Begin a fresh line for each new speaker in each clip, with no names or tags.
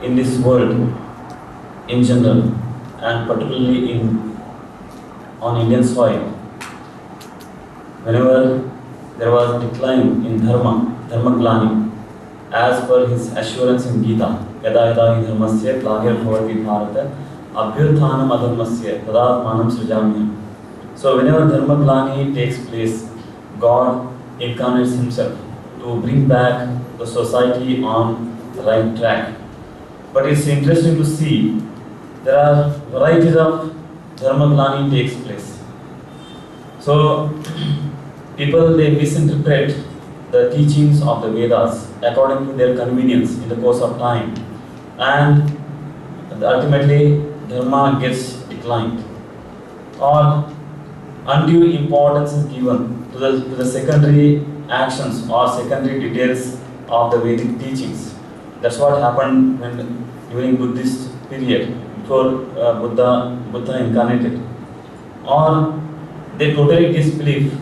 in this world in general, and particularly on Indian soil, whenever there was decline in dharma glani, as per his assurance in Gita, yada yada hi dharmasya glanirbhavati bharata abhyuthanam adharmasya tadatmanam srijamyam. So whenever dharma glani takes place, God incarnates himself to bring back the society on the right track. But it's interesting to see there are varieties of dharma glani takes place. So people, they misinterpret the teachings of the Vedas according to their convenience in the course of time, and ultimately dharma gets declined, or undue importance is given to the secondary actions or secondary details of the Vedic teachings. That's what happened during Buddhist period, before Buddha incarnated. Or they totally disbelieve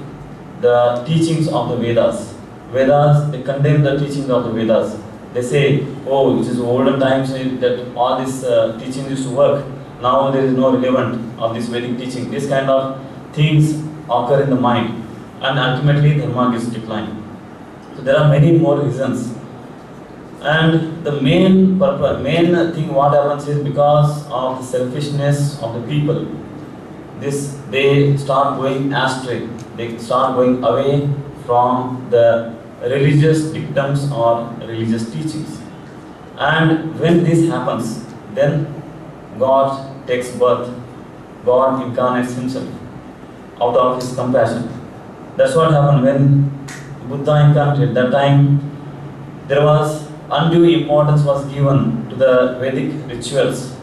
the teachings of the Vedas. They condemn the teachings of the Vedas. They say, oh, it is olden times that all these teachings used to work. Now there is no relevant of this Vedic teaching. This kind of things occur in the mind, and ultimately dharma gets declined. So there are many more reasons. And the main thing what happens is because of the selfishness of the people. They start going astray. They start going away from the religious dictums or religious teachings. And when this happens, then God takes birth. God incarnates himself out of his compassion. That's what happened when Buddha incarnated. That time there was undue importance was given to the Vedic rituals,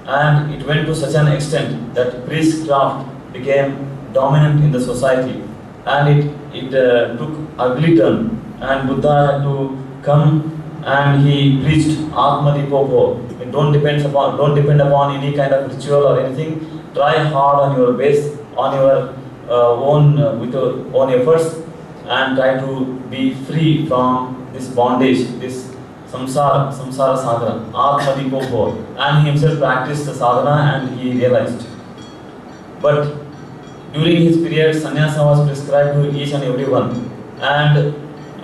and it went to such an extent that priestcraft became dominant in the society, and it took ugly turn, and Buddha had to come and he preached Atmadipopo. Don't depend upon any kind of ritual or anything. Try hard on your base, on your with your own efforts, and try to be free from this bondage, this samsara sadhana, Atmadipopo. And he himself practiced the sadhana and he realized. But during his period, sannyasa was prescribed to each and everyone, and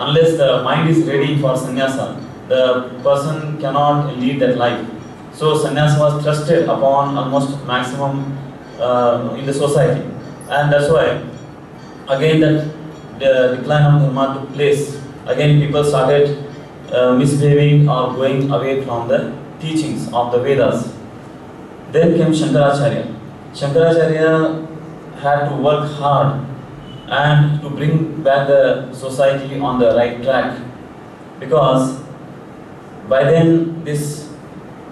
unless the mind is ready for sannyasa, the person cannot lead that life. So sannyasa was trusted upon almost maximum in the society, and that's why again that the decline of dharma took place. Again people started misbehaving or going away from the teachings of the Vedas. Then came Shankaracharya. Shankaracharya had to work hard and to bring back the society on the right track, because by then this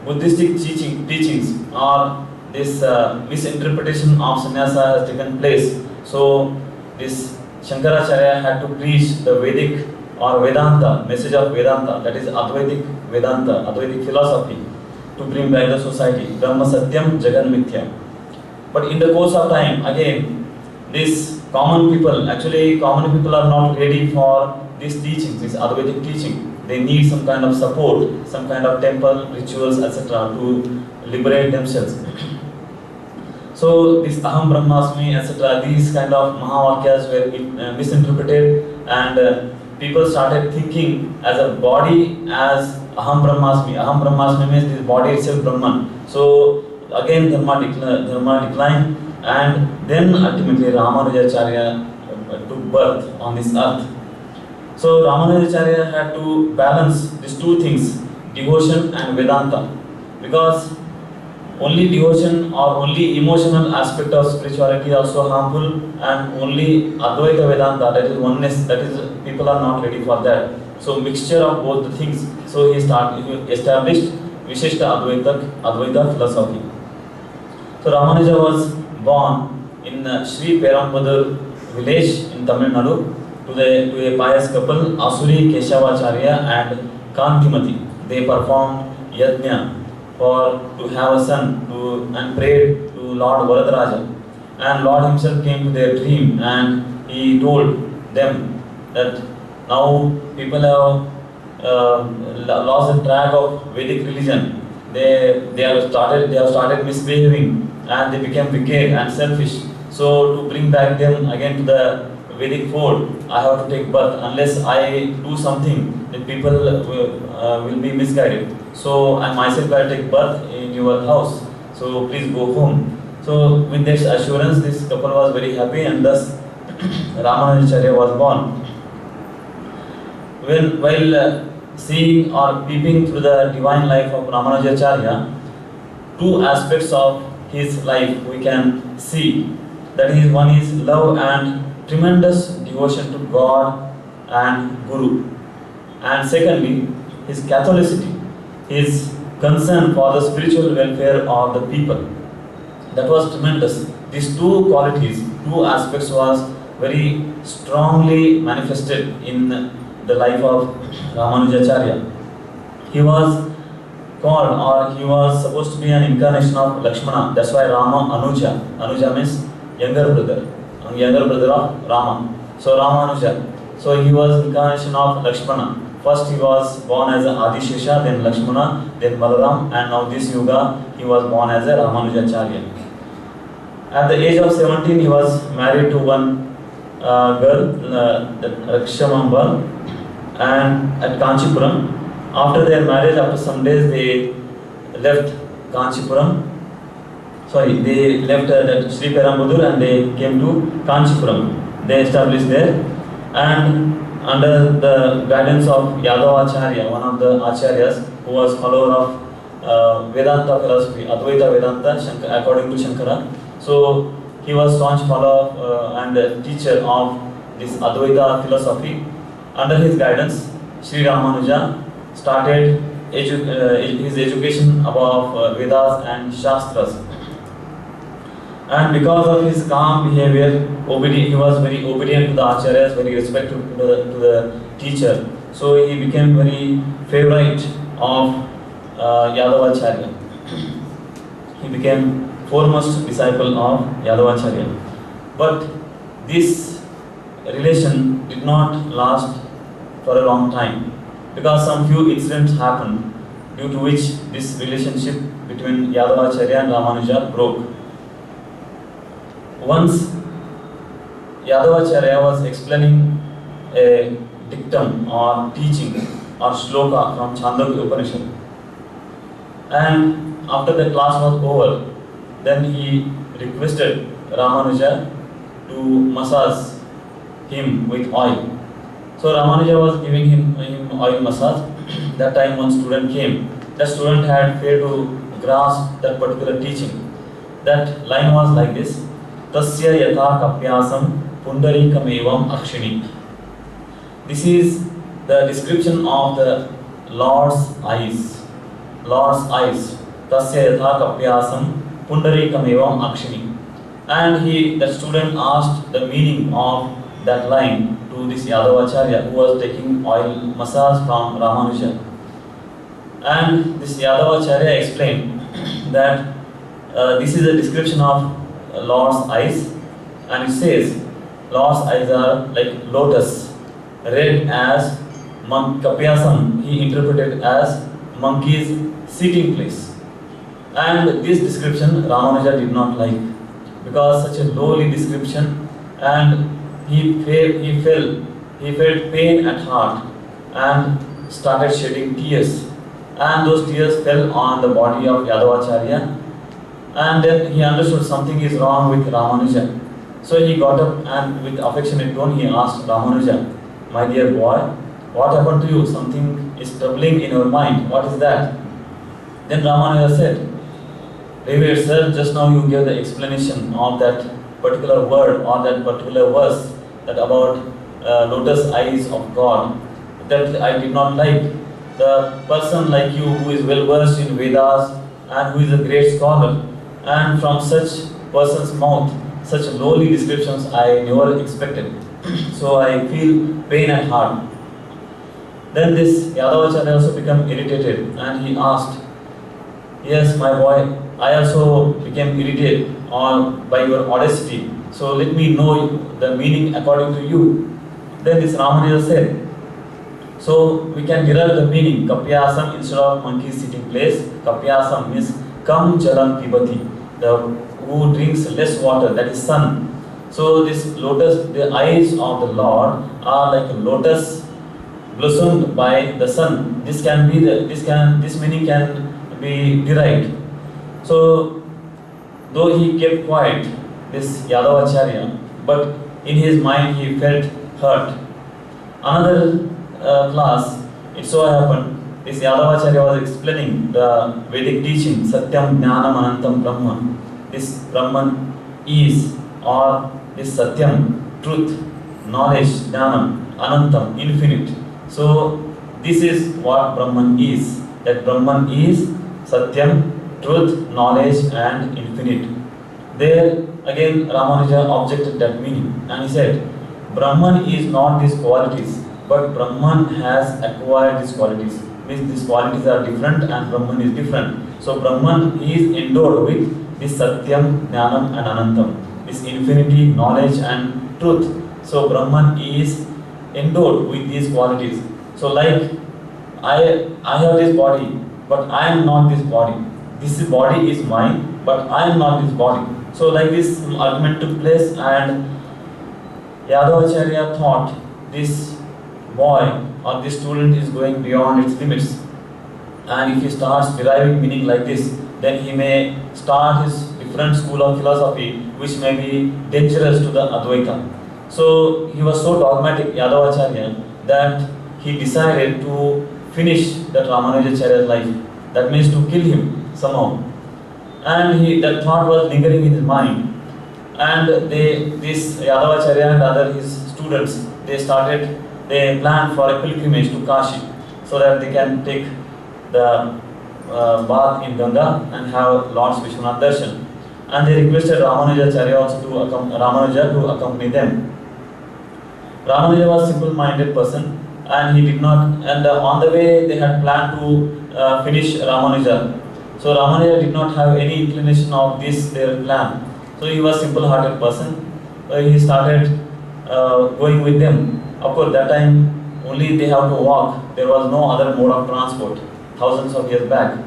Buddhistic teachings or this misinterpretation of sannyasa has taken place. So this Shankaracharya had to preach the Vedic or Vedanta, message of Vedanta, that is Advaitic Vedanta, Advaitic philosophy, to bring back the society. Brahma Satyam Jagan Mithya. But in the course of time, again, these common people are not ready for these teachings, this Advaitic teaching. They need some kind of support, some kind of temple rituals, etc. to liberate themselves. So this Aham Brahmasmi, etc., these kind of Mahavakyas were misinterpreted, and people started thinking as a body as Aham Brahmasmi. Aham Brahmasmi means this body itself Brahman. So again dharma declined, and then ultimately Ramanujacharya took birth on this earth. So Ramanujacharya had to balance these two things, devotion and Vedanta, because only devotion or only emotional aspect of spirituality is also harmful, and only Advaita Vedanta, that is oneness, that is people are not ready for that. So mixture of both the things. So he established Vishishta Advaita philosophy. So Ramanuja was born in Sri Perambadur village in Tamil Nadu to a pious couple, Asuri Keshavacharya and Kantimati. They performed yajna to have a son and prayed to Lord Varadaraja. And Lord himself came to their dream and he told them that now people have lost the track of Vedic religion, they have started misbehaving, and they became wicked and selfish. So to bring back them again to the Vedic fold, I have to take birth. Unless I do something, then people will be misguided. So I myself will take birth in your house. So please go home. So with this assurance, this couple was very happy, and thus Ramanujacharya was born. While seeing or peeping through the divine life of Ramanujacharya, two aspects of his life we can see. That is, one is love and tremendous devotion to God and Guru. And secondly, his Catholicity, his concern for the spiritual welfare of the people. That was tremendous. These two qualities, two aspects was very strongly manifested in the life of Ramanujacharya. He was called, or he was supposed to be an incarnation of Lakshmana. That's why Ramanuja. Anuja means younger brother of Rama. So Ramanuja. So he was incarnation of Lakshmana. First he was born as a Adishesha, then Lakshmana, then Balaram, and now this Yuga he was born as a Ramanujacharya. At the age of 17 he was married to one girl, Rakshamamba, and at Kanchipuram. After their marriage, after some days, they left Kanchipuram. They left that Sri Perambudur and they came to Kanchipuram. They established there, and under the guidance of Yadavacharya, one of the acharyas who was follower of Vedanta philosophy, Advaita Vedanta, according to Shankara. So he was staunch follower and teacher of this Advaita philosophy. Under his guidance, Sri Ramanuja started his education about Vedas and Shastras. And because of his calm behavior, he was very obedient to the acharyas, very respectful to the teacher. So he became very favorite of Yadavacharya. He became foremost disciple of Yadavacharya. But this relation did not last for a long time, because some few incidents happened due to which this relationship between Yadavacharya and Ramanuja broke. Once Yadavacharya was explaining a dictum or teaching or shloka from Chandogya Upanishad, and after the class was over, then he requested Ramanuja to massage him with oil. So Ramanuja was giving him oil massage. That time one student came. The student had failed to grasp that particular teaching. That line was like this: Tasya yatha kapyasam pundarikam evam akshini. This is the description of the Lord's eyes. Lord's eyes. Tasya yatha kapyasam pundarikam evam akshini. And the student asked the meaning of that line to this Yadavacharya, who was taking oil massage from Ramanuja. And this Yadavacharya explained that this is a description of Lord's eyes, and it says Lord's eyes are like lotus, red as Kapyasam. He interpreted as monkey's sitting place. And this description Ramanuja did not like, because such a lowly description, and he felt pain at heart and started shedding tears, and those tears fell on the body of Yadavacharya, and then he understood something is wrong with Ramanuja. So he got up and with affectionate tone he asked Ramanuja, "My dear boy, what happened to you? Something is troubling in your mind. What is that?" Then Ramanuja said, "Revered sir, just now you gave the explanation of that particular word or that particular verse, that about lotus eyes of God, that I did not like. The person like you who is well versed in Vedas and who is a great scholar, and from such person's mouth such lowly descriptions I never expected. So I feel pain at heart." Then this Yadavacharya also became irritated and he asked, "Yes, my boy, I also became irritated by your audacity. So let me know the meaning according to you." Then this Ramanuja said, So we can derive the meaning. Kapyasam instead of monkey sitting place. Kapyasam means kam jalam pibati, the who drinks less water, that is sun. So this lotus, the eyes of the Lord are like a lotus blossomed by the sun. This meaning can be derived. So though he kept quiet, this Yadavacharya, but in his mind he felt hurt. Another class, it so happened, this Yadavacharya was explaining the Vedic teaching, Satyam Jnanam Anantam Brahman. This Brahman is, or this Satyam, truth, knowledge, Jnanam, Anantam, infinite. So this is what Brahman is. That Brahman is Satyam, truth, knowledge and infinite. There again Ramanuja objected that meaning and he said, Brahman is not these qualities, but Brahman has acquired these qualities. Means these qualities are different and Brahman is different. So Brahman is endowed with this Satyam, Jnanam and Anantam, this infinity, knowledge and truth. So Brahman is endowed with these qualities. So like I have this body, but I am not this body. This body is mine, but I am not this body. So like this argument took place and Yadavacharya thought this boy or this student is going beyond its limits. And if he starts deriving meaning like this, then he may start his different school of philosophy which may be dangerous to the Advaita. So he was so dogmatic, Yadavacharya, that he decided to finish that Ramanujacharya's life. That means to kill him somehow. And that thought was lingering in his mind. And this Yadavacharya and other his students, they planned for a pilgrimage to Kashi so that they can take the bath in Ganga and have Lord's Vishwanath darshan. And they requested Ramanujacharya also Ramanuja to accompany them. Ramanuja was a simple-minded person and he did not, and on the way they had planned to finish Ramanuja. So Ramanuja did not have any inclination of their plan. So he was a simple-hearted person. He started going with them. Of course, that time only they have to walk. There was no other mode of transport, thousands of years back.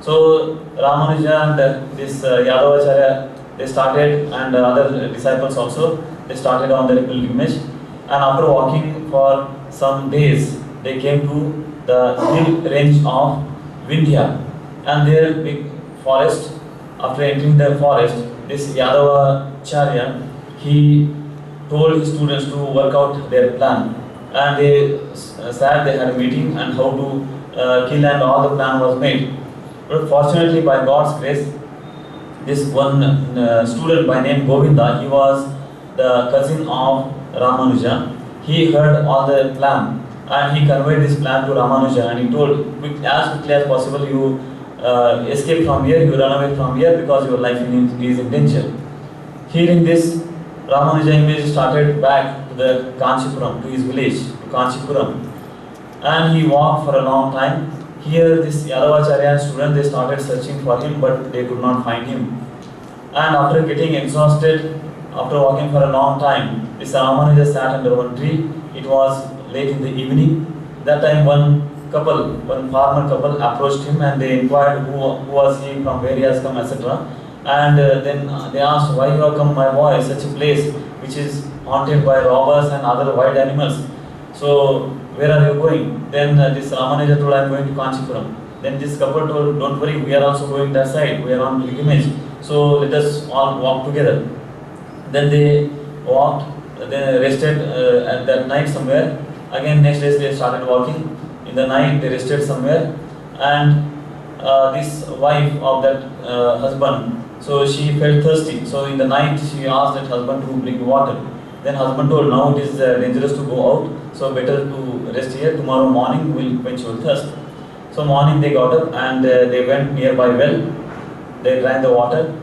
So Ramanuja and this Yadavacharya, they started, and other disciples also, they started on their pilgrimage. And after walking for some days, they came to the hill range of Vindhya. And there, big forest. After entering the forest, this Yadavacharya, he told his students to work out their plan. And they they had a meeting and how to kill, and all the plan was made. But fortunately, by God's grace, this one student by name Govinda, he was the cousin of Ramanuja. He heard all the plan and he conveyed this plan to Ramanuja, and he told, as quickly as possible, you escape from here, you run away from here because your life is in danger. Hearing this, Ramanuja immediately started back to the Kanchipuram, to his village, to Kanchipuram. And he walked for a long time. Here this Yadavacharya student, they started searching for him, but they could not find him. And after getting exhausted, after walking for a long time, this Ramanuja sat under one tree. It was late in the evening. That time one farmer couple approached him and they inquired who was he, from where he has come, etc. And then they asked, why you have come, my boy, such a place which is haunted by robbers and other wild animals. So where are you going? Then this Ramanuja told, I am going to Kanchipuram. Then this couple told, don't worry, we are also going that side, we are on pilgrimage. So let us all walk together. Then they walked, they rested at that night somewhere. Again next day they started walking. In the night they rested somewhere. And this wife of that husband, so she felt thirsty. So in the night she asked that husband to bring water. Then husband told, now it is dangerous to go out, so better to rest here. Tomorrow morning we will quench your thirst. So morning they got up and they went nearby well. They drank the water.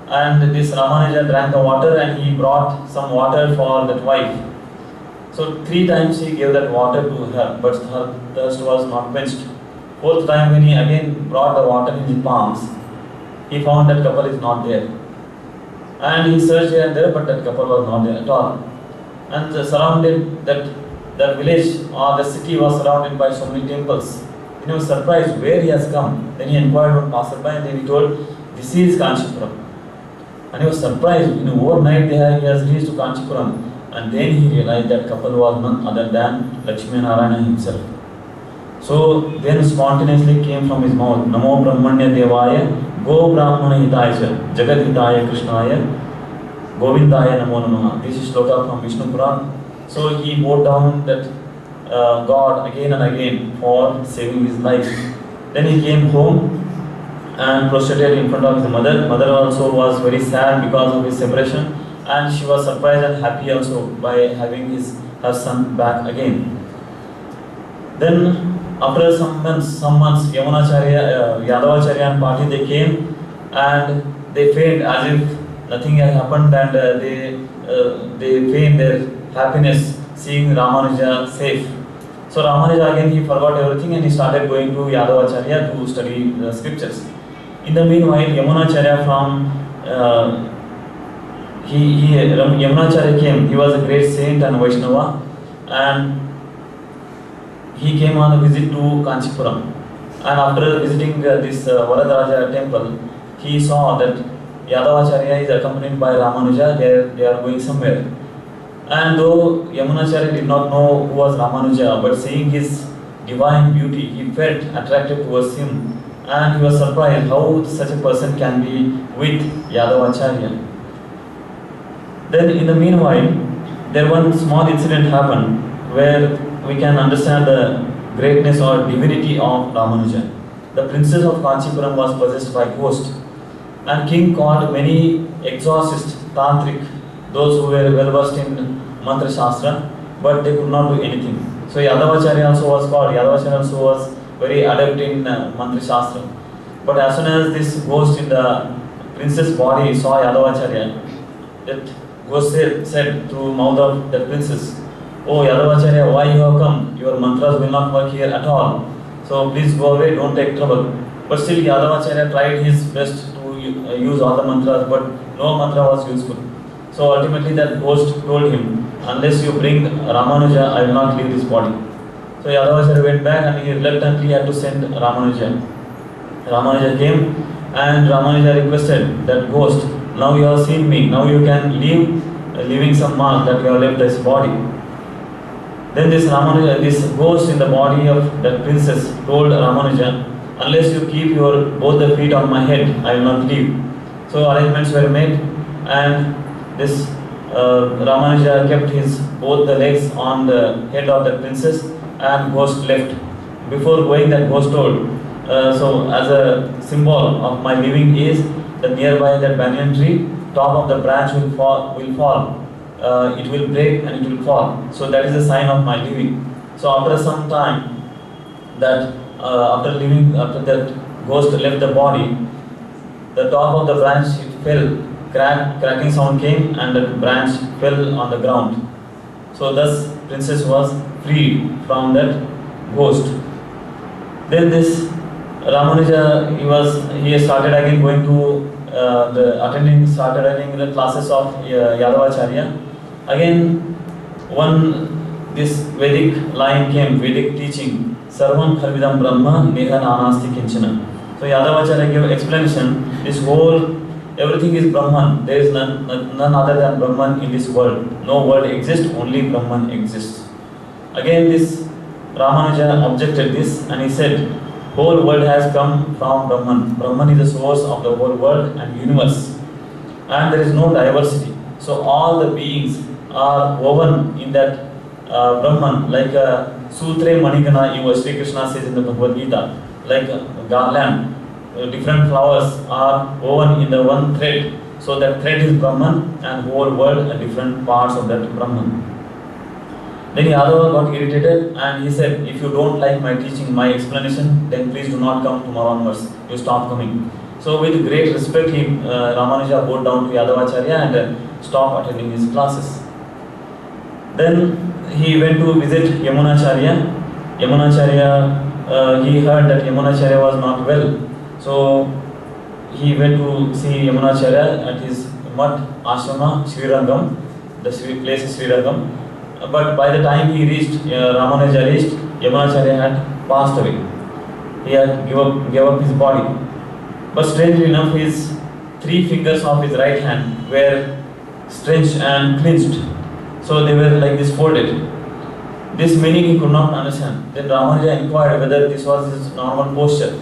And this Ramanuja drank the water and he brought some water for that wife. So 3 times he gave that water to her, but her thirst was not quenched. 4th time when he again brought the water in his palms, he found that couple is not there. And he searched here and there, but that couple was not there at all. And surrounded that the village or the city was surrounded by so many temples. Then he was surprised where he has come. Then he inquired one passerby and then he told, "This is Kanchipuram." And he was surprised. Overnight he has reached to Kanchipuram. And then he realized that couple was none other than Lakshmi Narayana himself. So then spontaneously came from his mouth, "Namo Brahmanya Devaya, Go Brahmana Hitaya, Jagat Hitaya Krishnaya, Govindaya Namo Namaha." This is shloka from Vishnu Puran. So he wrote down that God again and again for saving his life. Then he came home and prostrated in front of his mother. Mother also was very sad because of his separation, and she was surprised and happy also by having her son back again. Then after some months, Yamunacharya, Yadavacharya and party, they came and they feigned as if nothing had happened, and they feigned their happiness seeing Ramanuja safe. So Ramanuja again, he forgot everything and he started going to Yadavacharya to study the scriptures. In the meanwhile, Yamunacharya Yamunacharya came. He was a great saint and Vaishnava, and he came on a visit to Kanchipuram. And after visiting this Varadaraja temple, he saw that Yadavacharya is accompanied by Ramanuja. They are going somewhere. And though Yamunacharya did not know who was Ramanuja, but seeing his divine beauty, he felt attracted towards him, and he was surprised how such a person can be with Yadavacharya. Then in the meanwhile, there one small incident happened where we can understand the greatness or divinity of Ramanuja. The princess of Kanchipuram was possessed by ghost, and king called many exorcists, tantric, those who were well versed in mantra shastra, but they could not do anything. So Yadavacharya also was called. Yadavacharya also was very adept in mantra shastra. But as soon as this ghost in the princess body saw Yadavacharya, that ghost said through mouth of the princess, "Oh Yadavacharya, why you have come? Your mantras will not work here at all. So please go away, don't take trouble." But still Yadavacharya tried his best to use all the mantras, but no mantra was useful. So ultimately that ghost told him, "Unless you bring Ramanuja, I will not leave this body." So Yadavacharya went back and he reluctantly had to send Ramanuja. Ramanuja came and Ramanuja requested that ghost, "Now you have seen me, now you can leave, leaving some mark that you have left this body." Then this ghost in the body of that princess told Ramanuja, "Unless you keep both the feet on my head, I will not leave." So arrangements were made, and this Ramanuja kept both the legs on the head of the princess, and ghost left. Before going, that ghost told, "So as a symbol of my leaving is that nearby that banyan tree, top of the branch will fall. It will break and it will fall. So that is a sign of my leaving." So after some time, after that ghost left the body, the top of the branch fell. Cracking sound came and the branch fell on the ground. So thus princess was freed from that ghost. Then this Ramanuja, he started again going to attending the classes of Yadavacharya. Again this Vedic line came, Vedic teaching, "Sarvam Khalvidam Brahma Neha Nanasti Kinchana." So Yadavacharya gave explanation, everything is Brahman. There is none other than Brahman in this world. No world exists, only Brahman exists. Again this Ramanuja objected this and he said, "Whole world has come from Brahman. Brahman is the source of the whole world and universe. And there is no diversity. So all the beings are woven in that Brahman, like a Sutre Manigana, Sri Krishna says in the Bhagavad Gita, like a garland. Different flowers are woven in the one thread. So that thread is Brahman, and whole world are different parts of that Brahman." Then Yadava got irritated and he said, "If you don't like my teaching, my explanation, then please do not come tomorrow onwards. You stop coming." So with great respect, Ramanuja bowed down to Yadavacharya and stopped attending his classes. Then he went to visit Yamunacharya. He heard that Yamunacharya was not well. So he went to see Yamunacharya at his mud ashrama, Srirangam. The place is Srirangam. but by the time he reached, Ramanuja reached, Yamunacharya had passed away. He had gave up his body. But strangely enough, his 3 fingers of his right hand were stretched and clenched. So they were like this folded. This meaning he could not understand. Then Ramanuja inquired whether this was his normal posture.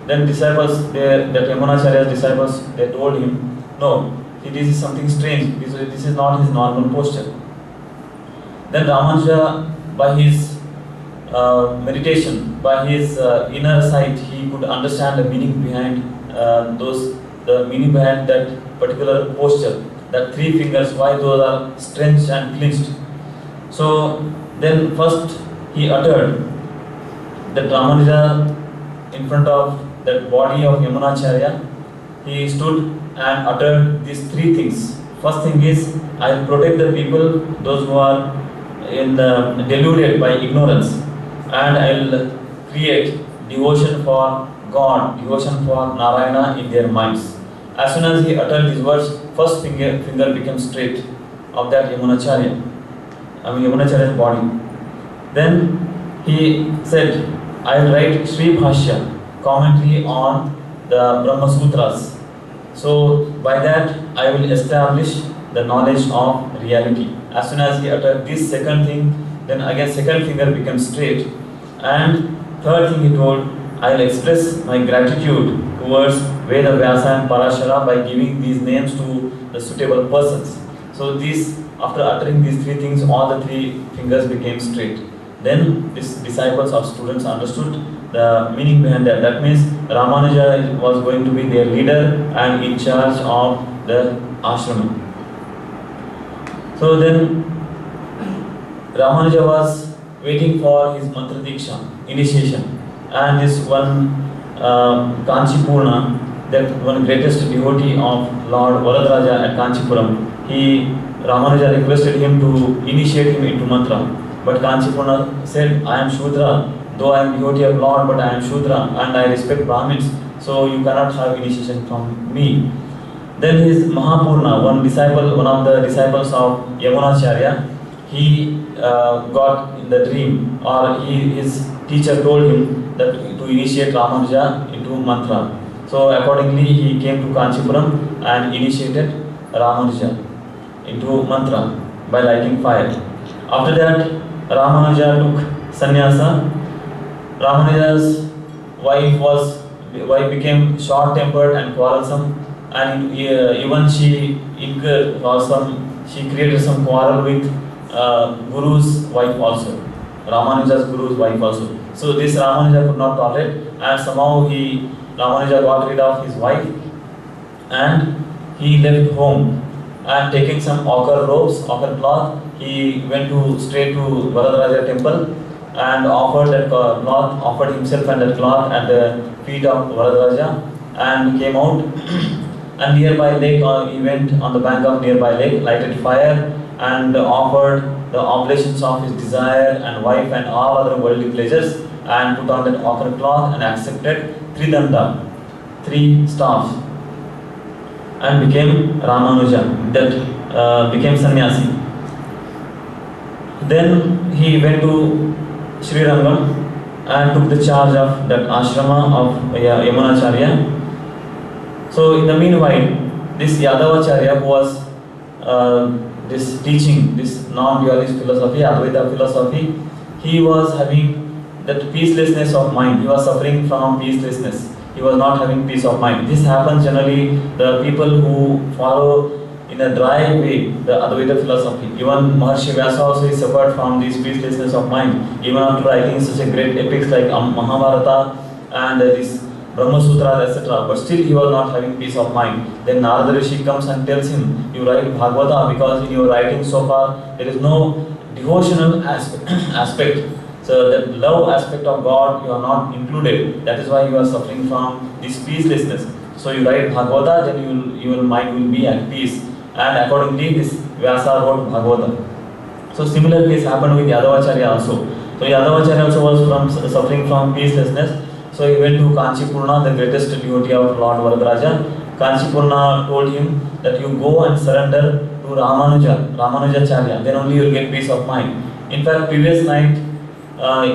Then disciples, that Yamunacharya's disciples, they told him, no, it is something strange. This is not his normal posture. Then Ramanuja, by his meditation, by his inner sight, he could understand the meaning behind the meaning behind that particular posture. That 3 fingers, why those are stretched and clenched. So then first he uttered that Ramanuja in front of that body of Yamunacharya, he stood and uttered these 3 things. First thing is, I will protect the people, those who are deluded by ignorance, and I will create devotion for God, devotion for Narayana in their minds. As soon as he uttered these words, first finger became straight of that Yamunacharya's body. Then he said, I will write Sri Bhashya, commentary on the Brahma Sutras. So by that I will establish the knowledge of reality. As soon as he uttered this second thing, then again second finger became straight. And third thing he told, I will express my gratitude towards Veda Vyasa and Parashara by giving these names to the suitable persons. So these, after uttering these 3 things, all the 3 fingers became straight. Then these disciples or students understood the meaning behind that. That means Ramanuja was going to be their leader and in charge of the ashrama. So then Ramanuja was waiting for his mantra diksha, initiation. And this one Kanchipurna, that one greatest devotee of Lord Varadaraja at Kanchipuram, Ramanuja requested him to initiate him into mantra. But Kanchipurna said, I am Shudra, though I am devotee of Lord, but I am Shudra and I respect Brahmins, so you cannot have initiation from me. Then his Mahapurna, one of the disciples of Yamunacharya, he got in the dream, or his teacher told him that to initiate Ramanuja into mantra. So accordingly he came to Kanchipuram and initiated Ramanuja into mantra by lighting fire. After that Ramanuja took sannyasa. Ramanuja's wife became short-tempered and quarrelsome, and even she created some quarrel with Guru's wife also, Ramanuja's Guru's wife also. So this Ramanuja could not tolerate, and somehow Ramanuja got rid of his wife and he left home, and taking some ochre cloth, he went straight to Varadaraja temple and offered himself and that cloth at the feet of Varadaraja, and came out and nearby lake, he went on the bank of nearby lake, lighted fire and offered the oblations of his desire and wife and all other worldly pleasures, and put on that ochre cloth and accepted Tridanda, 3 staffs, and became Ramanuja, that became sannyasi. Then he went to Sri Rangam and took the charge of that ashrama of Yamunacharya. So in the meanwhile, this Yadavacharya, who was teaching this non-dualist philosophy, Advaita philosophy, he was having that peacelessness of mind. He was suffering from peacelessness. He was not having peace of mind. This happens generally, the people who follow in a dry way the Advaita philosophy. Even Maharshi Vyasa also is suffered from this peacelessness of mind. Even after writing such a great epics like Mahabharata and this Brahma Sutra, etc. But still he was not having peace of mind. Then Narada Rishi comes and tells him, you write Bhagavata because in your writing so far there is no devotional aspect. So that love aspect of God you are not included. That is why you are suffering from this peacelessness. So you write Bhagavata, then your mind will be at peace. And accordingly this Vyasa wrote Bhagavata. So similar case happened with Yadavacharya also. So Yadavacharya also was suffering from peacelessness. So he went to Kanchipurna, the greatest devotee of Lord Varadaraja. Kanchipurna told him that you go and surrender to Ramanujacharya, then only you will get peace of mind. In fact, previous night,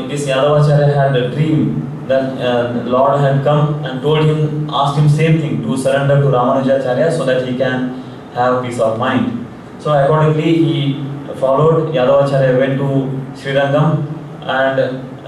this Yadavacharya had a dream that Lord had come and told him, asked him same thing, to surrender to Ramanujacharya so that he can have peace of mind. So accordingly, he followed Yadavacharya, went to Srirangam and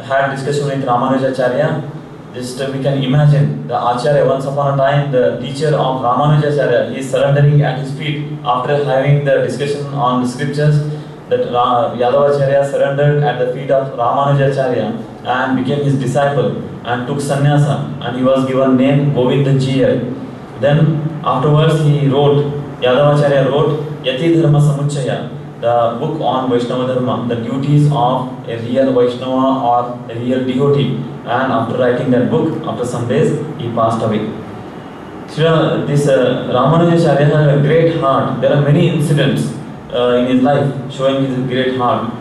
had discussion with Ramanujacharya. Just we can imagine the Acharya, once upon a time, the teacher of Ramanujacharya, he is surrendering at his feet after having the discussion on the scriptures. That Yadavacharya surrendered at the feet of Ramanujacharya and became his disciple and took sannyasa, and he was given name Govindajiya. Then afterwards he wrote, Yadavacharya wrote Yati Dharma Samuchaya, the book on Vaishnava Dharma, the duties of a real Vaishnava or a real devotee. And after writing that book, after some days, he passed away. This Ramanujacharya had a great heart. There are many incidents in his life showing his great heart.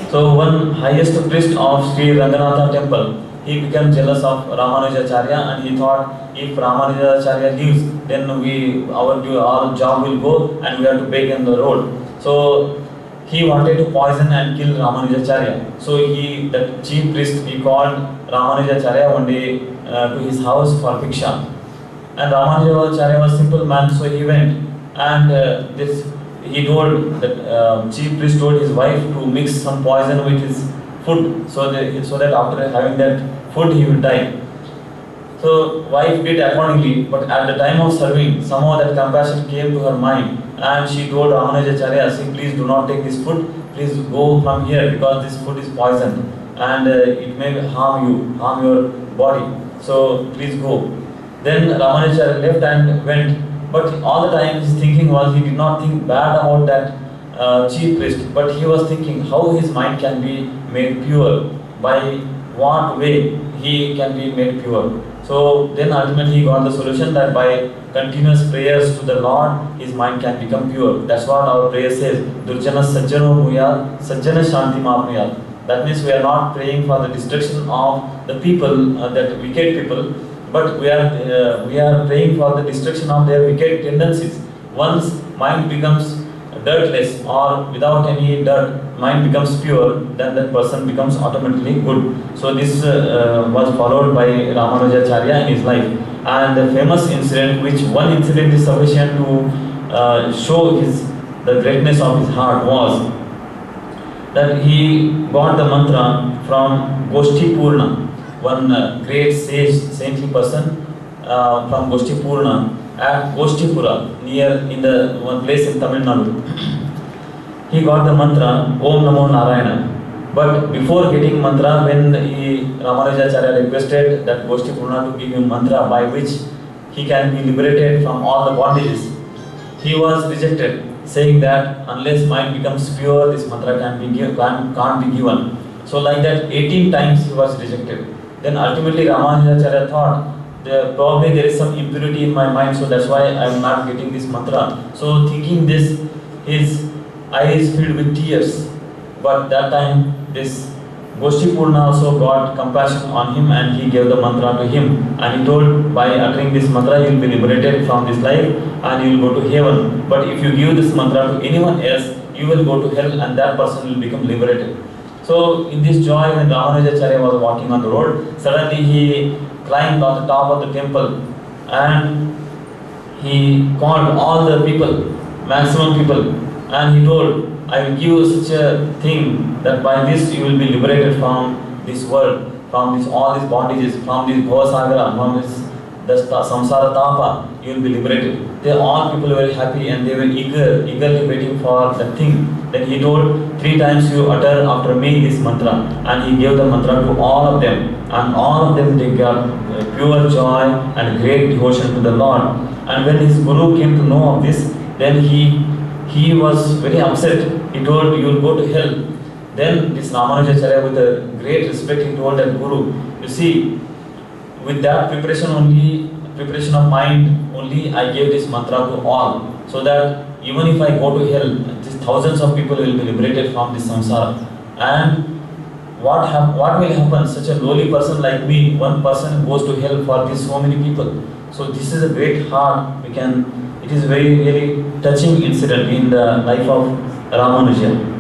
So one highest priest of Sri Ranganatha temple, he became jealous of Ramanujacharya and he thought, if Ramanujacharya leaves, then our job will go and we have to beg on the road. So he wanted to poison and kill Ramanujacharya. So the chief priest, he called Ramanujacharya one day to his house for Bhiksha. And Ramanujacharya was a simple man, so he went. And he told that chief priest told his wife to mix some poison with his food, so that after having that food he will die. So wife did accordingly, but at the time of serving, somehow that compassion came to her mind, and she told Ramanujacharya, "See, please do not take this food. Please go from here because this food is poison and it may harm your body. So please go." Then Ramanujacharya left and went. But all the time his thinking was, he did not think bad about that chief priest, but he was thinking how his mind can be made pure, by what way he can be made pure. So then ultimately he got the solution that by continuous prayers to the Lord, his mind can become pure. That's what our prayer says, Durjana Sajjano Bhuyat, Sajjana Shanti Mapnuyat. That means we are not praying for the destruction of the people, that wicked people, but we are praying for the destruction of their wicked tendencies. Once mind becomes dirtless or without any dirt, mind becomes pure, then that person becomes automatically good. So this was followed by Ramanujacharya in his life. And the famous incident, which one incident is sufficient to show the greatness of his heart, was that he got the mantra from Goshti Purna, one great sage, saintly person from Goshti Purna at Goshtipura, in the one place in Tamil Nadu. He got the mantra Om Namo Narayana. But before getting mantra, when Ramanujacharya requested that Goshti Purna to give him mantra by which he can be liberated from all the bondages, he was rejected, saying that unless mind becomes pure, this mantra can't be given. So like that 18 times he was rejected. Then ultimately Ramanujacharya thought, probably there is some impurity in my mind, so that's why I am not getting this mantra. So thinking this, his eyes filled with tears. But that time this Goshti Purna also got compassion on him and he gave the mantra to him. And he told, by uttering this mantra you will be liberated from this life and you will go to heaven. But if you give this mantra to anyone else, you will go to hell and that person will become liberated. So in this joy, when Ramanujacharya was walking on the road, suddenly he climbed on the top of the temple and he called all the people, maximum people, and he told, I will give you such a thing that by this you will be liberated from this world, from all these bondages, from this bhavasagara, from the samsara tapa, you will be liberated. All people were happy and they were eagerly waiting for that thing. Then he told, 3 times you utter after me this mantra, and he gave the mantra to all of them, and all of them they got pure joy and great devotion to the Lord. And when his guru came to know of this, then he was very upset. He told, you will go to hell. Then this Ramanujacharya, with a great respect, he told that guru, you see, with that preparation of mind only, I gave this mantra to all, so that even if I go to hell, thousands of people will be liberated from this samsara. And what will happen? Such a lowly person like me, one person goes to hell for this so many people. So this is a great heart we can It is very, very touching incident in the life of Ramanuja.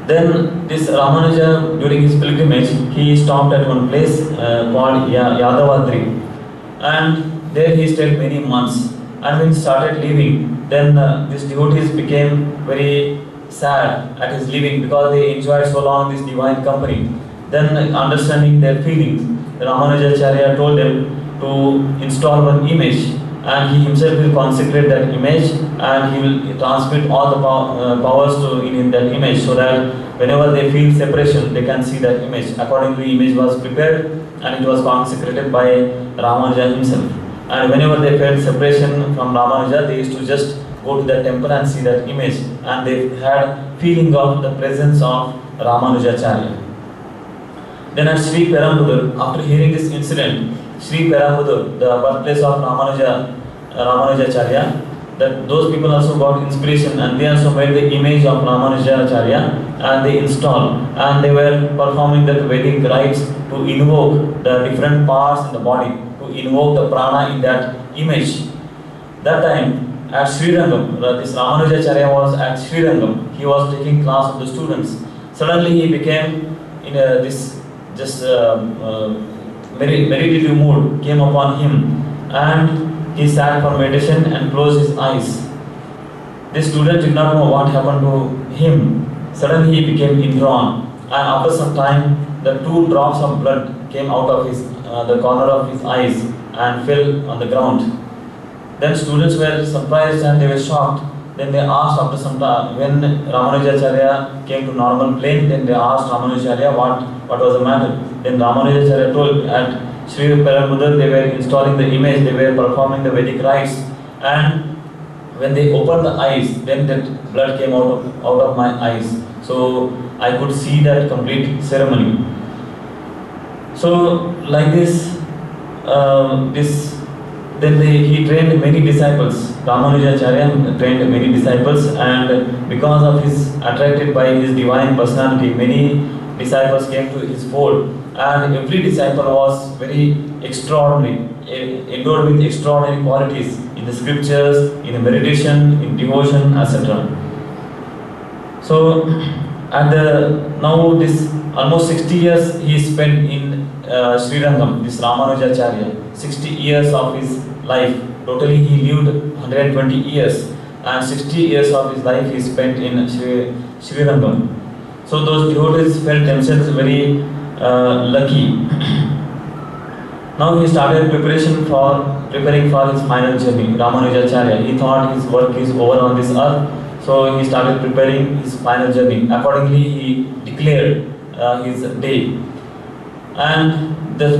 Then this Ramanuja, during his pilgrimage, he stopped at one place called Yadavadri, and there he stayed many months. And when he started leaving, then these devotees became very sad at his leaving because they enjoyed so long this divine company. Then understanding their feelings, the Ramanujacharya told them to install one image, and he himself will consecrate that image, and he will transmit all the powers in that image, so that whenever they feel separation, they can see that image. Accordingly, image was prepared and it was consecrated by Ramanuja himself. And whenever they felt separation from Ramanuja, they used to just go to that temple and see that image, and they had feeling of the presence of Ramanujacharya. Then at Sri Perambudur, after hearing this incident, Sri Perambudur, the birthplace of Ramanujacharya, that those people also got inspiration, and they also made the image of Ramanujacharya and they installed, and they were performing the Vedic rites to invoke the different parts in the body, to invoke the prana in that image. That time at Srirangam, this Ramanujacharya was at Srirangam. He was taking class of the students. Suddenly he became in this meditative mood came upon him, and he sat for meditation and closed his eyes. The student did not know what happened to him. Suddenly he became indrawn, and after some time, the 2 drops of blood came out of the corner of his eyes and fell on the ground. Then students were surprised and they were shocked. Then they asked after some time, when Ramanujacharya came to normal plane, then they asked Ramanujacharya what was the matter. Then Ramanujacharya told at Sri Perambudur they were installing the image, they were performing the Vedic rites, and when they opened the eyes, then that blood came out of my eyes. So I could see that complete ceremony. So like this, he trained many disciples. Ramanujacharya trained many disciples, and because of his attracted by his divine personality, many disciples came to his fold, and every disciple was very extraordinary, endowed with extraordinary qualities in the scriptures, in the meditation, in devotion, etc. So now this almost 60 years he spent in Srirangam, this Ramanujacharya. 60 years of his life. Totally he lived 120 years, and 60 years of his life he spent in Srirangam. So those devotees felt themselves very lucky. Now he started preparing for his final journey. Ramanujacharya, he thought his work is over on this earth, so he started preparing his final journey. Accordingly, he declared his day, and the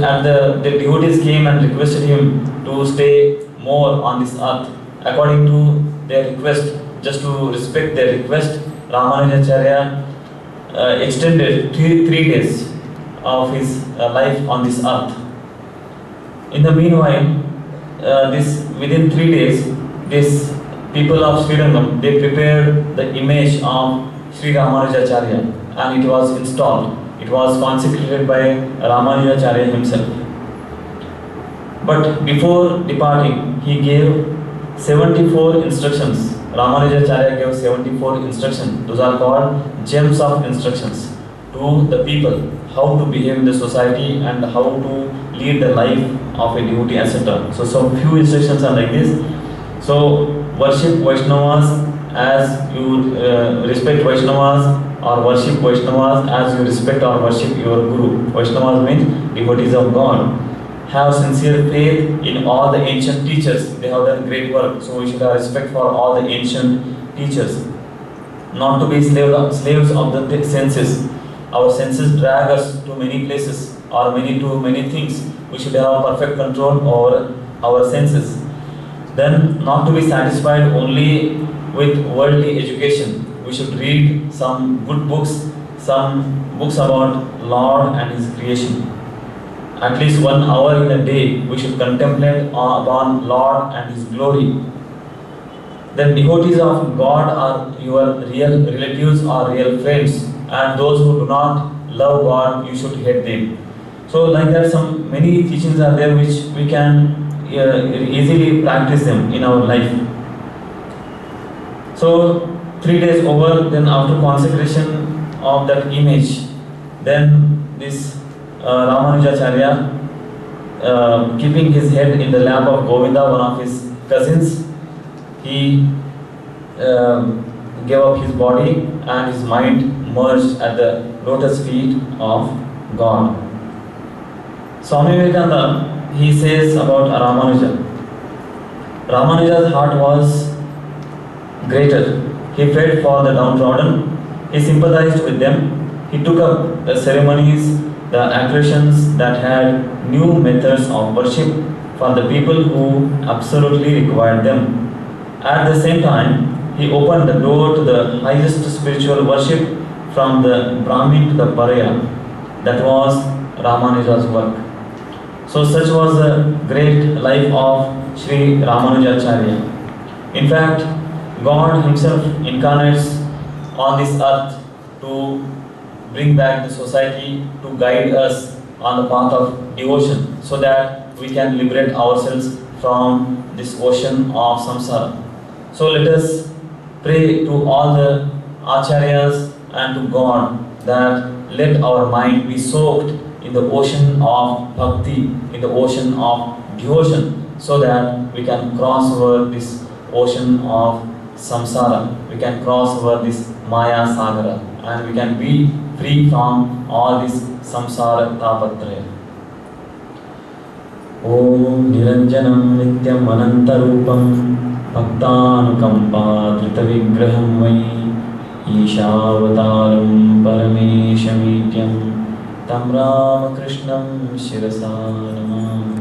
devotees came and requested him to stay more on this earth. According to their request, just to respect their request, Ramanujacharya extended 3 days of his life on this earth. In the meanwhile, within 3 days, these people of Srirangam, they prepared the image of Sri Ramanujacharya, and it was installed. It was consecrated by Ramanujacharya himself. But before departing, he gave 74 instructions. Ramanujacharya gave 74 instructions. Those are called gems of instructions to the people, how to behave in the society and how to lead the life of a devotee, etc. So some few instructions are like this. So worship Vaishnavas as you respect Vaishnavas, or worship Vaishnavas as you respect or worship your Guru. Vaishnavas means devotees of God. Have sincere faith in all the ancient teachers. They have done great work, so we should have respect for all the ancient teachers. Not to be slaves of the senses. Our senses drag us to many places or to many things. We should have perfect control over our senses. Then not to be satisfied only with worldly education. We should read some good books, some books about Lord and His creation. At least 1 hour in a day we should contemplate upon Lord and His glory. Then devotees of God are your real relatives or real friends, and those who do not love God, you should hate them. So like that, many teachings are there which we can easily practice them in our life. So 3 days over, then after consecration of that image, then this Ramanujacharya, keeping his head in the lap of Govinda, one of his cousins, he gave up his body and his mind merged at the lotus feet of God. Swami Vivekananda, he says about Ramanuja. Ramanuja's heart was greater. He prayed for the downtrodden. He sympathized with them. He took up the ceremonies, the accretions that had new methods of worship for the people who absolutely required them. At the same time, he opened the door to the highest spiritual worship from the Brahmin to the Paraya. That was Ramanuja's work. So such was the great life of Sri Ramanujacharya. In fact, God himself incarnates on this earth to bring back the society, to guide us on the path of devotion, so that we can liberate ourselves from this ocean of samsara. So let us pray to all the acharyas and to God that let our mind be soaked in the ocean of bhakti, in the ocean of devotion, so that we can cross over this ocean of samsara, we can cross over this maya sagara, and we can be free from all this samsara tapatraya. Om Niranjanam Nityam Anantarupam Bhaktanukampa Tritavigraham Vai Ishavataram Parameshamityam Tam Ramakrishnam Shirasa Namami.